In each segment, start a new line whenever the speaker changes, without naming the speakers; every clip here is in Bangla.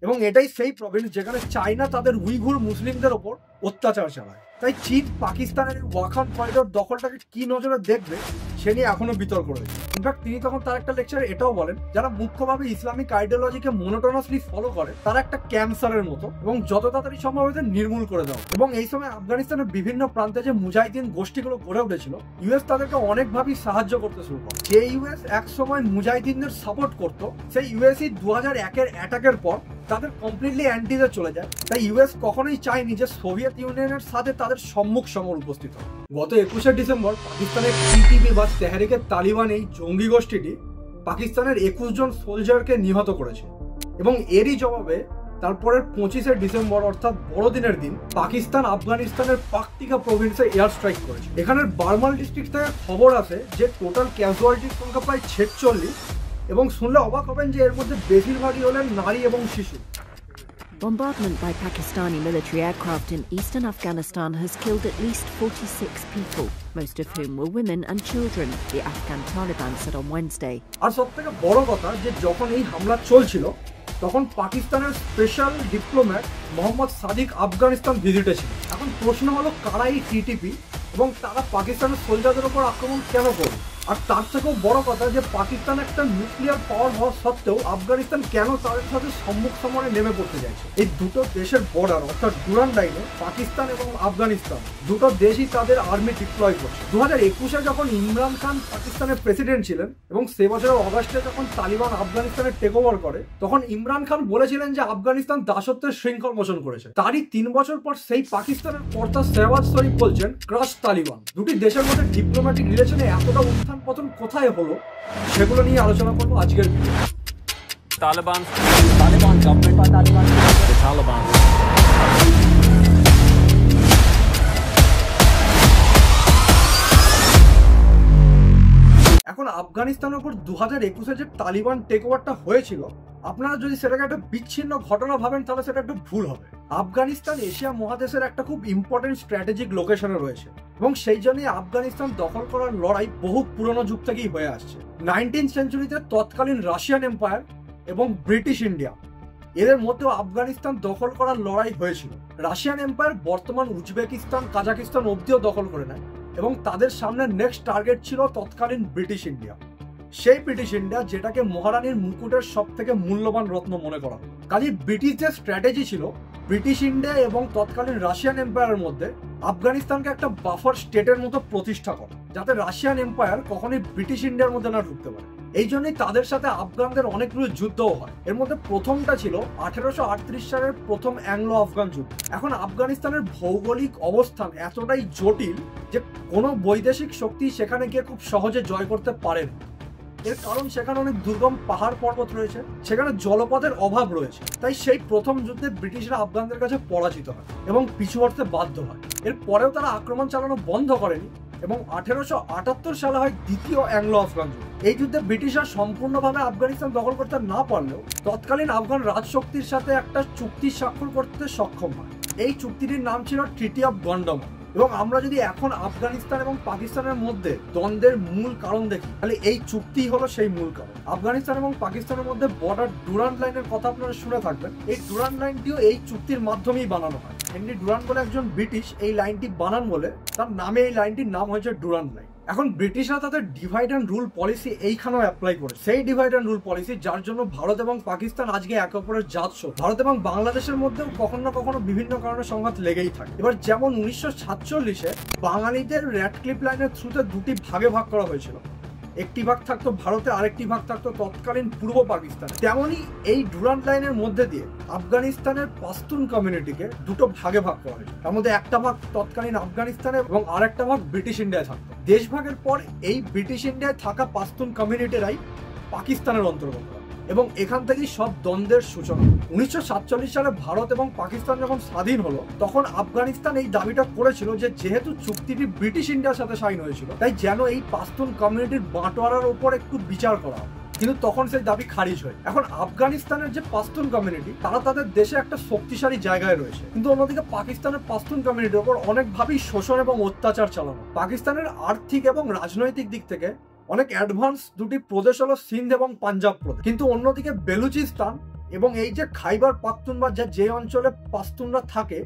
এবং এটাই সেই প্রভিন্স যেখানে চায়না তাদের উইঘুর মুসলিমদের ওপর অত্যাচার চালায়। তাই চীন পাকিস্তানের ওয়াখান করিডোর দখলটাকে কি নজরে দেখবে সে নিয়ে এখনো বিতর্ক রয়েছে। ইনফ্যাক্ট তিনি তখন তার একটা লেকচারে এটাও বলেন, যারা মুখ্যভাবে ইসলামিক আইডিওলজিকে মোনোটোনাসলি ফলো করে তারা একটা ক্যান্সারের মতো এবং যত তাড়াতাড়ি সম্ভব এদের নির্মূল করে দাও। এবং এই সময় আফগানিস্তানের বিভিন্ন প্রান্তে যে মুজাহিদিন গোষ্ঠীগুলো গড়ে উঠেছিল, ইউএস তাদেরকে অনেকভাবেই সাহায্য করতে শুরু করে। যে ইউএস এক সময় মুজাহিদিনদের সাপোর্ট করত, সেই ইউএসই 2001-এর অ্যাটাকের পর তাদের কমপ্লিটলি অ্যান্টিতে চলে যায়। তাই ইউএস কখনোই চায়নি যে সোভিয়েত ইউনিয়নের সাথে তাদের সম্মুখ সমর উপস্থিত হয়। গত 21শে ডিসেম্বর পাকিস্তানের টিটিপি বা তেহরিকে তালিবান এই জঙ্গি গোষ্ঠীটি পাকিস্তানের 21 জন সোলজারকে নিহত করেছে এবং এরই জবাবে তারপরের 25শে ডিসেম্বর অর্থাৎ বড়দিনের দিন পাকিস্তান আফগানিস্তানের পাকতিকা প্রভিন্সে এয়ার স্ট্রাইক করেছে। এখানের বার্মাল ডিস্ট্রিক্ট থেকে খবর আছে যে টোটাল ক্যাজুয়ালিটির সংখ্যা প্রায় 46 এবং শুনলে অবাক হবেন যে এর মধ্যে বেশিরভাগই হলেন নারী এবং শিশু।
Bombardment by Pakistani military aircraft in eastern Afghanistan has killed at least 46 people, most of whom were women and children, the Afghan Taliban said on Wednesday.
আর সবথেকে বড় কথা যে যখন এই হামলা চলছিল তখন পাকিস্তানের স্পেশাল ডিপ্লোম্যাট মোহাম্মদ সাদিক আফগানিস্তান ভিজিটে ছিল। এখন প্রশ্ন হলো কারা এই টিটিপি এবং তারা পাকিস্তানের সোলজারদের উপর আক্রমণ কেন করবে? আর তার থেকেও বড় কথা যে পাকিস্তান একটা নিউক্লিয়ার পাওয়ার হওয়া সত্ত্বেও আফগানিস্তান কেন তাদের সাথে সম্মুখ সমরে নেমে পড়তে চাইছে? এই দুটো দেশের বর্ডার অর্থাৎ ডুরান্ড লাইনে পাকিস্তান এবং আফগানিস্তান দুটো দেশই তাদের আর্মি ডিপ্লয় করছে। 2021-এ যখন ইমরান খান পাকিস্তানের প্রেসিডেন্ট ছিলেন এবং সে বছরের অগাস্টে যখন তালিবান আফগানিস্তানের টেক ওভার করে তখন ইমরান খান বলেছিলেন যে আফগানিস্তান দাসত্বের শৃঙ্খল মোচন করেছে। তারই 3 বছর পর সেই পাকিস্তানের কর্তা শেহবাজ শরীফ বলছেন ক্রাশ তালিবান। দুটি দেশের মধ্যে ডিপ্লোম্যাটিক রিলেশনে এতটা উত্থান পতন কোথায় হলো সেগুলো নিয়ে আলোচনা করবো আজকের video.
Taliban government or Taliban? The Taliban.
এখন আফগানিস্তানের উপর 2021-এ যে তালিবান টেক ওভারটা হয়েছিল, আপনারা যদি সেটাকে একটা বিচ্ছিন্ন ঘটনা ভাবেন তাহলে সেটা একটু ভুল হবে। আফগানিস্তান এশিয়া মহাদেশের একটা খুব ইম্পর্টেন্ট স্ট্র্যাটেজিক লোকেশনে রয়েছে এবং সেই জন্যই আফগানিস্তান দখল করার লড়াই বহু পুরনো যুগ থেকেই হয়ে আসছে। 19th সেঞ্চুরিতে তৎকালীন রাশিয়ান এম্পায়ার এবং ব্রিটিশ ইন্ডিয়া এদের মধ্যেও আফগানিস্তান দখল করার লড়াই হয়েছিল। রাশিয়ান এম্পায়ার বর্তমান উজবেকিস্তান কাজাকিস্তান অব্দিও দখল করে নেয় এবং তাদের সামনে নেক্সট টার্গেট ছিল তৎকালীন ব্রিটিশ ইন্ডিয়া। সেই ব্রিটিশ ইন্ডিয়া যেটাকে মহারানীর মুকুটের সব থেকে মূল্যবান রত্ন মনে করা হয়। কাজে ব্রিটিশদের স্ট্র্যাটেজি ছিল ব্রিটিশ ইন্ডিয়া এবং তৎকালীন রাশিয়ান এম্পায়ারের মধ্যে আফগানিস্তানকে একটা বাফার স্টেটের মতো প্রতিষ্ঠা করা, যাতে রাশিয়ান এম্পায়ার কখনোই ব্রিটিশ ইন্ডিয়ার মধ্যে না ঢুকতে পারে। এই জন্যই তাদের সাথে আফগানদের অনেকগুলো যুদ্ধও হয়। এর মধ্যে প্রথমটা ছিল 1838 সালের প্রথম অ্যাংলো আফগান যুদ্ধ। এখন আফগানিস্তানের ভৌগোলিক অবস্থান এতটাই জটিল যে কোনো বৈদেশিক শক্তি সেখানে গিয়ে খুব সহজে জয় করতে পারে না। এর কারণ সেখানে অনেক দুর্গম পাহাড় পর্বত রয়েছে, সেখানে জলপথের অভাব রয়েছে। তাই সেই প্রথম যুদ্ধে ব্রিটিশরা আফগানদের কাছে পরাজিত হয় এবং পিছু হটতে বাধ্য হয়। এর পরেও তারা আক্রমণ চালানো বন্ধ করেনি এবং 1878 সালে হয় দ্বিতীয় অ্যাংলো আফগান যুদ্ধ। এই যুদ্ধে ব্রিটিশরা সম্পূর্ণভাবে আফগানিস্তান দখল করতে না পারলেও তৎকালীন আফগান রাজশক্তির সাথে একটা চুক্তি স্বাক্ষর করতে সক্ষম হয়। এই চুক্তিটির নাম ছিল ট্রিটি অফ গন্ডমা। এবং আমরা যদি এখন আফগানিস্তান এবং পাকিস্তানের মধ্যে দ্বন্দ্বের মূল কারণ দেখি তাহলে এই চুক্তি হলো সেই মূল কারণ। আফগানিস্তান এবং পাকিস্তানের মধ্যে বর্ডার ডুরান্ড লাইনের কথা আপনারা শুনে থাকবেন। এই ডুরান্ড লাইনটিও এই চুক্তির মাধ্যমেই বানানো হয়। হেনরি ডুরান্ড বলে একজন ব্রিটিশ এই লাইনটি বানান বলে তার নামে এই লাইনটির নাম হয়েছে ডুরান্ড লাইন। এখন ব্রিটিশরা তাদের ডিভাইড অ্যান্ড রুল পলিসি এইখানেও অ্যাপ্লাই করে। সেই ডিভাইড অ্যান্ড রুল পলিসি যার জন্য ভারত এবং পাকিস্তান আজকে একে অপরের জাতশত্রু। ভারত এবং বাংলাদেশের মধ্যেও কখনো না কখনো বিভিন্ন কারণে সংঘাত লেগেই থাকে। এবার যেমন 1947-এ বাঙালিদের র্যাডক্লিফ লাইনের থ্রুতে দুটি ভাগে ভাগ করা হয়েছিল, একটি ভাগ থাকতো ভারতে আরেকটি ভাগ থাকতো তৎকালীন পূর্ব পাকিস্তান। তেমনই এই ডুরান্ড লাইনের মধ্যে দিয়ে আফগানিস্তানের পাশতুন কমিউনিটিকে দুটো ভাগে ভাগ করা হয়েছে। তার মধ্যে একটা ভাগ তৎকালীন আফগানিস্তানে এবং আরেকটা ভাগ ব্রিটিশ ইন্ডিয়ায় থাকতো। দেশ ভাগের পর এই ব্রিটিশ ইন্ডিয়ায় থাকা পাশতুন কমিউনিটিরাই পাকিস্তানের অন্তর্গত এবং এখান থেকেই সব দ্বন্দ্বের সূচনা। 1947 সালে ভারত এবং পাকিস্তান যখন স্বাধীন হলো তখন আফগানিস্তান এই দাবিটা করেছিল যে যেহেতু চুক্তিটি ব্রিটিশ ইন্ডিয়ার সাথে সাইন হয়েছিল তাই যেন এই পাশতুন কমিউনিটির বাঁটোয়ারার উপর একটু বিচার করা হয়, কিন্তু তখন সেই দাবি খারিজ হয়। এখন আফগানিস্তানের যে পাশতুন কমিউনিটি তারা তাদের দেশে একটা শক্তিশালী জায়গায় রয়েছে, কিন্তু অন্যদিকে পাকিস্তানের পাশতুন কমিউনিটির উপর অনেকভাবেই শোষণ এবং অত্যাচার চালানো। পাকিস্তানের আর্থিক এবং রাজনৈতিক দিক থেকে অনেক অ্যাডভান্স দুটি প্রদেশ হলো সিন্ধ এবং পাঞ্জাব প্রদেশ, কিন্তু অন্যদিকে বেলুচিস্তান এবং এই যে খাইবার পাখতুনখোয়া যে অঞ্চলে পাশতুনরা থাকে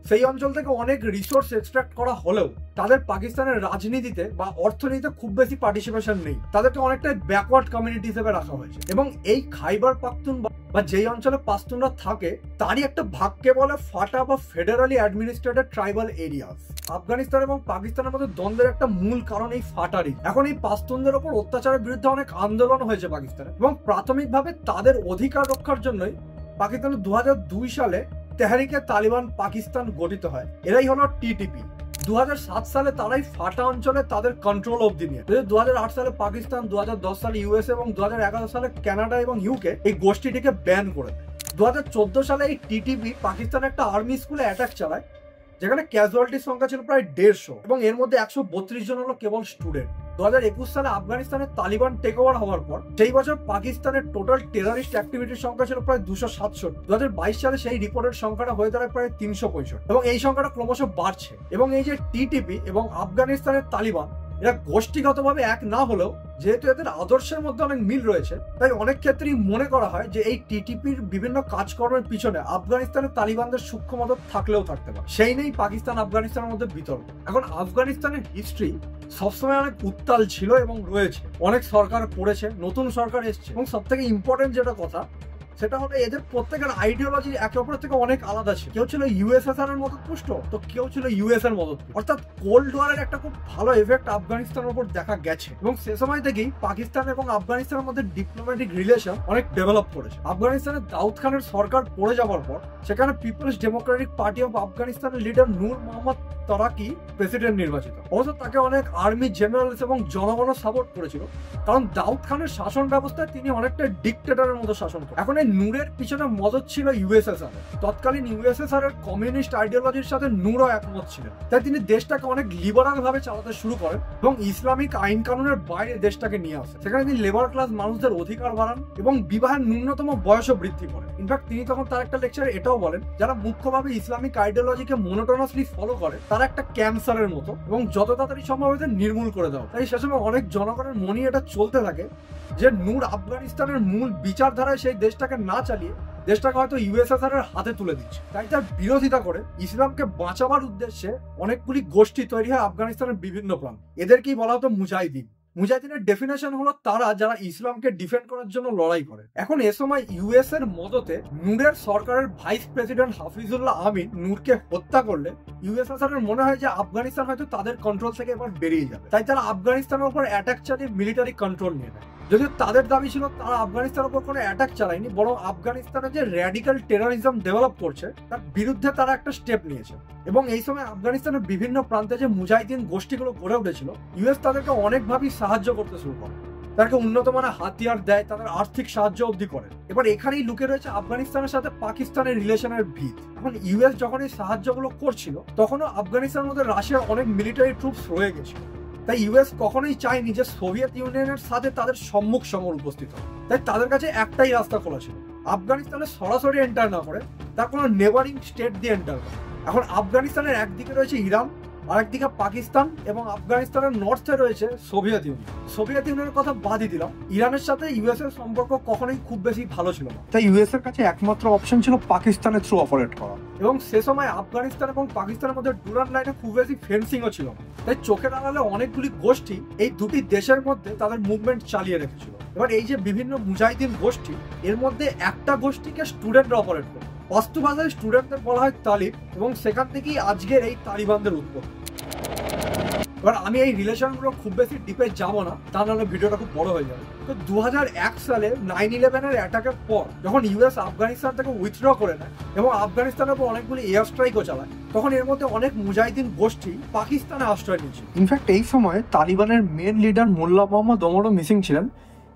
সেই অঞ্চল থেকে অনেক রিসোর্স এক্সট্রাক্ট করা হলেও তাদের পাকিস্তানের রাজনীতিতে বা অর্থনীতিতে খুব বেশি পার্টিসিপেশন নেই, তাদেরকে অনেকটাই ব্যাকওয়ার্ড কমিউনিটি হিসেবে রাখা হয়েছে। এবং এই খাইবার পাখতুনখোয়া বা যেই অঞ্চলে পাশতুনরা থাকে তারই একটা ভাগকে বলে ফাটা বা ফেডারালি অ্যাডমিনিস্ট্রেটেড ট্রাইবাল এরিয়াস। আফগানিস্তান এবং পাকিস্তানের মধ্যে দ্বন্দ্বের একটা মূল কারণ এই ফাটারই। এখন এই পাশতুনদের ওপর অত্যাচারের বিরুদ্ধে অনেক আন্দোলন হয়েছে পাকিস্তানে এবং প্রাথমিকভাবে তাদের অধিকার রক্ষার জন্যই পাকিস্তানে 2002 সালে তেহরিকে তালিবান পাকিস্তান গঠিত হয়। এরাই হলো টিটিপি। 2007 সালে তারাই ফাটা অঞ্চলে তাদের কন্ট্রোল অবধি নিয়ে 2008 সালে পাকিস্তান, 2010 সালে ইউএস এবং 2011 সালে কানাডা এবং ইউকে এই গোষ্ঠীটিকে ব্যান করে দেয়। 2014 সালে এই টিটিপি পাকিস্তানের একটা আর্মি স্কুলে অ্যাটাক চালায় যেখানে ক্যাজুয়ালিটির সংখ্যা ছিল প্রায় 150 এবং এর মধ্যে 132 জন হলো কেবল স্টুডেন্ট। 2021 সালে আফগানিস্তানের তালিবান টেক ওভার হওয়ার পর সেই বছর পাকিস্তানের টোটাল টেররিস্ট অ্যাক্টিভিটির সংখ্যা ছিল প্রায় 267। 2022 সালে সেই রিপোর্টের সংখ্যাটা হয়ে দাঁড়ায় প্রায় 365 এবং এই সংখ্যাটা ক্রমশ বাড়ছে। এবং এই যে টিটিপি এবং আফগানিস্তানের তালিবান এরা গোষ্ঠীগতভাবে এক না হলেও যেহেতু এদের আদর্শের মধ্যে অনেক মিল রয়েছে তাই অনেক ক্ষেত্রেই মনে করা হয় যে এই টিটিপির বিভিন্ন কাজকর্মের পিছনে আফগানিস্তানের তালিবানদের সূক্ষ্ম মদত থাকলেও থাকতে পারে। সেই নেই পাকিস্তান আফগানিস্তানের মধ্যে বিতর্ক। এখন আফগানিস্তানের হিস্ট্রি সবসময় অনেক উত্তাল ছিল এবং রয়েছে, অনেক সরকার পড়েছে, নতুন সরকার এসছে এবং সব থেকে ইম্পর্টেন্ট যেটা কথা সেটা হলো এদের প্রত্যেকের আইডিওলজি একে অপরের থেকে অনেক আলাদা ছিল। কেউ ছিল ইউএসএসআর এর মদতপুষ্ট তো কেউ ছিল ইউএস এর মদতপুষ্ট। অর্থাৎ কোল্ড ওয়ারের একটা খুব ভালো এফেক্ট আফগানিস্তানের উপর দেখা গেছে এবং সে সময় থেকেই পাকিস্তান এবং আফগানিস্তানের মধ্যে ডিপ্লোম্যাটিক রিলেশন অনেক ডেভেলপ করেছে। আফগানিস্তানের দাউদ খানের সরকার পড়ে যাওয়ার পর সেখানে পিপলস ডেমোক্রেটিক পার্টি অফ আফগানিস্তানের লিডার নূর মোহাম্মদ তারাকি প্রেসিডেন্ট নির্বাচিত। অবশ্য তাকে অনেক আর্মি জেনারেলস এবং জনগণও সাপোর্ট করেছিল কারণ দাউদ খানের শাসন ব্যবস্থায় তিনি অনেকটা ডিক্টেটরের মতো শাসন করেন। এখন এই নূরের পিছনে মদত ছিল ইউএসএসআর। তৎকালীন ইউএসএসআর এর কমিউনিস্ট আইডিওলজির সাথে নূরও একমত ছিলেন, তাই তিনি দেশটাকে অনেক লিবারাল ভাবে চালাতে শুরু করেন এবং ইসলামিক আইন কানুনের বাইরে দেশটাকে নিয়ে আসেন। সেখানে তিনি লেবার ক্লাস মানুষদের অধিকার বাড়ান এবং বিবাহের ন্যূনতম বয়সও বৃদ্ধি করেন। ইনফ্যাক্ট তিনি তখন তার একটা লেকচারে এটাও বলেন যারা মুখ্যভাবে ইসলামিক আইডিওলজিকে মোনোটোনাসলি ফলো করে তারা একটা ক্যান্সারের মতো এবং যত তাড়াতাড়ি সম্ভব এদের নির্মূল করে দাও। তাই সে সময় অনেক জনগণের মনে এটা চলতে থাকে যে নূর আফগানিস্তানের মূল বিচারধারায় সেই দেশটাকে না চালিয়ে দেশটাকে হয়তো ইউএসএসআর এর হাতে তুলে দিচ্ছে। তাই তার বিরোধিতা করে ইসলামকে বাঁচাবার উদ্দেশ্যে অনেকগুলি গোষ্ঠী তৈরি হয় আফগানিস্তানের বিভিন্ন প্রান্ত। এদেরকেই বলা হতো মুজাহিদিন। মুজাহিদিনের ডেফিনেশন হলো তারা যারা ইসলামকে ডিফেন্ড করার জন্য লড়াই করে। এখন এ সময় ইউএস এর মদতে নূরের সরকারের ভাইস প্রেসিডেন্ট হাফিজুল্লাহ আমিন নূরকে হত্যা করলে ইউএসএসআর এর মনে হয় যে আফগানিস্তান হয়তো তাদের কন্ট্রোল থেকে এবার বেরিয়ে যাবে, তাই তারা আফগানিস্তানের উপর অ্যাটাক চালিয়ে মিলিটারি কন্ট্রোল নিয়ে নেয়। যদিও তাদের দাবি ছিল তারা আফগানিস্তানের উপর কোনো অ্যাটাক চালায়নি, বরং আফগানিস্তানে যে র্যাডিক্যাল টেররিজম ডেভেলপ করছে তার বিরুদ্ধে তারা একটা স্টেপ নিয়েছে। এবং এই সময় আফগানিস্তানের বিভিন্ন প্রান্তে যে মুজাহিদিন গোষ্ঠীগুলো গড়ে উঠেছিল ইউএস তাদেরকে অনেকভাবেই সাহায্য করতে শুরু করে, তাদেরকে উন্নত মানের হাতিয়ার দেয়, তাদের আর্থিক সাহায্য অবধি করে। এবার এখানেই লুকে রয়েছে আফগানিস্তানের সাথে পাকিস্তানের রিলেশনের ভিত। এখন ইউএস যখন এই সাহায্যগুলো করছিল তখনও আফগানিস্তানের মধ্যে রাশিয়ার অনেক মিলিটারি ট্রুপস রয়ে গেছিল, তাই ইউএস কখনোই চায়নি যে সোভিয়েত ইউনিয়নের সাথে তাদের সম্মুখ সমর উপস্থিত হয়। তাই তাদের কাছে একটাই রাস্তা খোলা ছিল, আফগানিস্তানে সরাসরি এন্টার না করে তার কোনো নেবারিং স্টেট দিয়ে এন্টার করে। এখন আফগানিস্তানের একদিকে রয়েছে ইরান, আরেকদিকে পাকিস্তান এবং আফগানিস্তানের নর্থে রয়েছে সোভিয়েত ইউনিয়ন। সোভিয়েত ইউনিয়নের কথা বাদই দিলাম, ইরানের সাথে ইউএস এর সম্পর্ক কখনোই খুব বেশি ভালো ছিল না, তাই ইউএস এর কাছে একমাত্র অপশন ছিল পাকিস্তানের থ্রু অপারেট করা। এবং সে সময় আফগানিস্তান এবং পাকিস্তানের মধ্যে ডুরান্ড লাইনে খুব বেশি ফেন্সিংও ছিল না, তাই চোখের আড়ালে অনেকগুলি গোষ্ঠী এই দুটি দেশের মধ্যে তাদের মুভমেন্ট চালিয়ে রেখেছিল। এবার এই যে বিভিন্ন মুজাহিদিন গোষ্ঠী এর মধ্যে একটা গোষ্ঠীকে স্টুডেন্টরা অপারেট করে, বাস্তু ভাষায় স্টুডেন্টদের বলা হয় তালিব এবং সেখান থেকেই আজকের এই তালিবানদের উৎপত্তি। এবার আমি এই রিলেশনগুলো খুব বেশি ডিপে যাবো না, তা নাহলে ভিডিওটা খুব বড় হয়ে যাবে। তো 2001 সালে 9/11 অ্যাটাকের পর যখন ইউএস আফগানিস্তান থেকে উইথড্র করে নেয় এবং আফগানিস্তানের উপর অনেকগুলি এয়ার স্ট্রাইকও চালায় তখন এর মধ্যে অনেক মুজাহিদিন গোষ্ঠী পাকিস্তানে আশ্রয় নিয়েছিল। ইনফ্যাক্ট এই সময় তালিবানের মেন লিডার মোল্লা মোহাম্মদ ওমরও মিসিং ছিলেন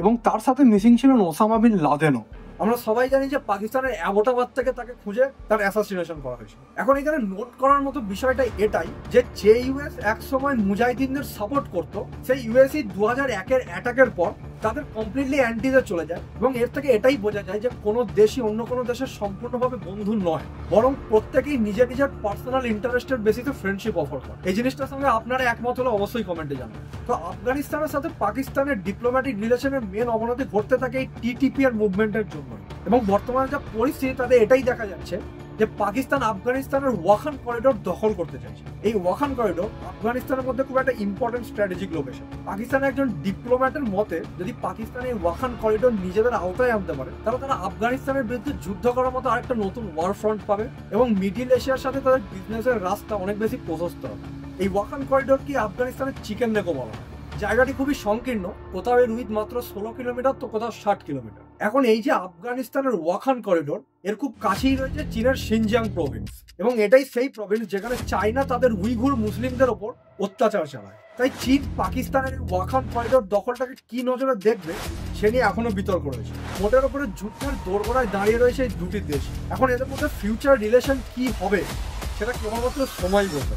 এবং তার সাথে মিসিং ছিলেন ওসামা বিন লাদেনও। আমরা সবাই জানি যে পাকিস্তানের অ্যাবোটাবাদ থেকে তাকে খুঁজে তার অ্যাসাসিনেশন করা হয়েছিল। এখন এখানে নোট করার মতো বিষয়টা এটাই যে ইউএস এক সময় মুজাহিদিনদের সাপোর্ট করত, সেই ইউএসই 2001 অ্যাটাকের পর তাদের কমপ্লিটলি অ্যান্টিতে চলে যায় এবং এর থেকে এটাই বোঝা যায় যে কোনো দেশই অন্য কোনো দেশের সম্পূর্ণভাবে বন্ধু নয়, বরং প্রত্যেকেই নিজের নিজের পার্সোনাল ইন্টারেস্টের বেসিসে ফ্রেন্ডশিপ অফার করে। এই জিনিসটার সঙ্গে আপনারা একমত হলে অবশ্যই কমেন্টে জানান। তো আফগানিস্তানের সাথে পাকিস্তানের ডিপ্লোম্যাটিক রিলেশনের মেন অবনতি ঘটতে থাকে এই টিটিপি এর মুভমেন্টের জন্য, এবং বর্তমানে যা পরিস্থিতি তাতে এটাই দেখা যাচ্ছে যে পাকিস্তান আফগানিস্তানের ওয়াখান করিডোর দখল করতে চাইছে। এই ওয়াখান করিডোর আফগানিস্তানের মধ্যে খুব একটা ইম্পর্টেন্ট স্ট্র্যাটেজিক লোকেশন। পাকিস্তানের একজন ডিপ্লোম্যাটের মতে যদি পাকিস্তান এই ওয়াখান করিডোর নিজেদের আওতায় আনতে পারে তাহলে তারা আফগানিস্তানের বিরুদ্ধে যুদ্ধ করার মতো আরেকটা নতুন ওয়ার ফ্রন্ট পাবে এবং মিডিল এশিয়ার সাথে তাদের বিজনেসের রাস্তা অনেক বেশি প্রশস্ত হবে। এই ওয়াখান করিডোর কি আফগানিস্তানের চিকেন নেকো বলা হয়। জায়গাটি খুবই সংকীর্ণ, কোথাও এর উইথ মাত্র 16 কিলোমিটার তো কোথাও 60 কিলোমিটার। এখন এই যে আফগানিস্তানের ওয়াখান করিডোর এর খুব কাছেই রয়েছে চীনের সিনজিয়াং প্রভিন্স, এবং এটাই সেই প্রভিন্স যেখানে চায়না তাদের উইঘুর মুসলিমদের ওপর অত্যাচার চালায়। তাই চীন পাকিস্তানের ওয়াখান করিডোর দখলটাকে কি নজরে দেখবে সে নিয়ে এখনো বিতর্ক রয়েছে। মোটের ওপরে যুদ্ধের দোরগোড়ায় দাঁড়িয়ে রয়েছে এই দুটি দেশ। এখন এদের মধ্যে ফিউচার রিলেশন কি হবে সেটা কেবলমাত্র সময় বলবে।